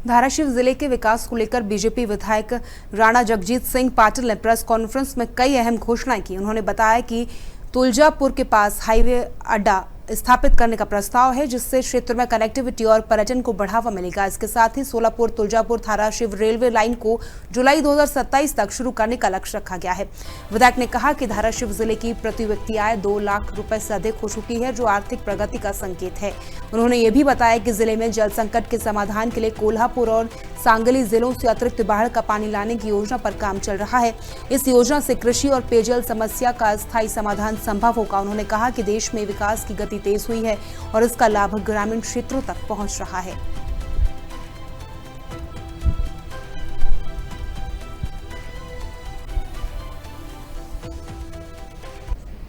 धाराशिव जिले के विकास को लेकर बीजेपी विधायक राणा जगजीत सिंह पाटिल ने प्रेस कॉन्फ्रेंस में कई अहम घोषणाएं की। उन्होंने बताया कि तुलजापुर के पास हाईवे अड्डा स्थापित करने का प्रस्ताव है, जिससे क्षेत्र में कनेक्टिविटी और पर्यटन को बढ़ावा मिलेगा। इसके साथ ही सोलापुर तुलजापुर धाराशिव रेलवे लाइन को जुलाई 2027 तक शुरू करने का लक्ष्य रखा गया है। विधायक ने कहा कि धाराशिव जिले की प्रति व्यक्ति आय 2 लाख रुपए से अधिक हो चुकी है, जो आर्थिक प्रगति का संकेत है। उन्होंने ये भी बताया कि जिले में जल संकट के समाधान के लिए कोल्हापुर और सांगली जिलों से अतिरिक्त बाढ़ का पानी लाने की योजना पर काम चल रहा है। इस योजना से कृषि और पेयजल समस्या का स्थायी समाधान संभव होगा। उन्होंने कहा कि देश में विकास की गति तेज हुई है और इसका लाभ ग्रामीण क्षेत्रों तक पहुंच रहा है।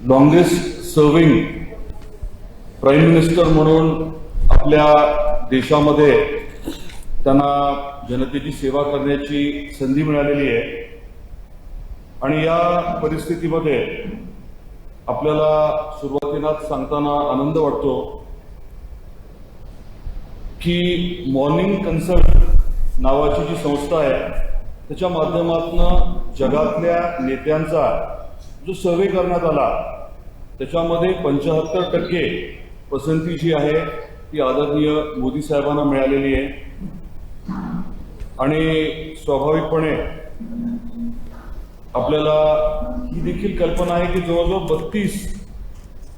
लॉन्गेस्ट सर्विंग प्राईम मिनिस्टर म्हणून आपल्या देशामध्ये त्यांना जनतेची सेवा करण्याची संधी मिळालेली आहे आणि या परिस्थितीमध्ये आपल्याला सुरुवातीलाच सांगताना आनंद वाटतो की मॉर्निंग कन्सल्ट नावाची जी संस्था आहे त्याच्या माध्यमातून जगातल्या नेत्यांचा जो सर्वे करण्यात आला त्याच्यामध्ये 75% पसंती जी आहे ती आदरणीय मोदी साहेबांना मिळालेली आहे आणि स्वाभाविकपणे आपल्याला ही देखील कल्पना आहे की जवळजवळ 32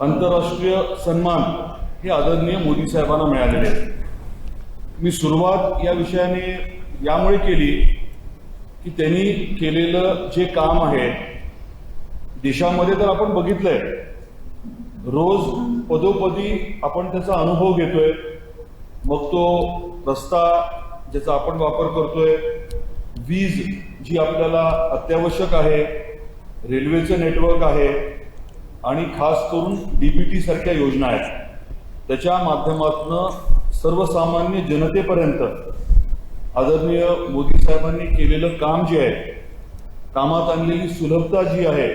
आंतरराष्ट्रीय सन्मान हे आदरणीय मोदी साहेबांना मिळालेले आहेत। मी सुरुवात या विषयाने यामुळे केली की त्यांनी केलेलं जे काम आहे देशामध्ये तर आपण बघितलंय, रोज पदोपदी आपण त्याचा अनुभव घेतोय। मग तो रस्ता ज्याचा आपण वापर करतोय, वीज जी आपल्याला अत्यावश्यक आहे, रेल्वेचं नेटवर्क आहे आणि खास करून डीबीटी सारख्या योजना आहेत। त्याच्या माध्यमातून सर्वसामान्य जनतेपर्यंत आदरणीय मोदी साहेबांनी केलेलं काम जे आहे, कामात आणलेली सुलभता जी आहे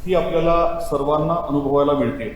ती आपल्याला सर्वांना अनुभवायला मिळते।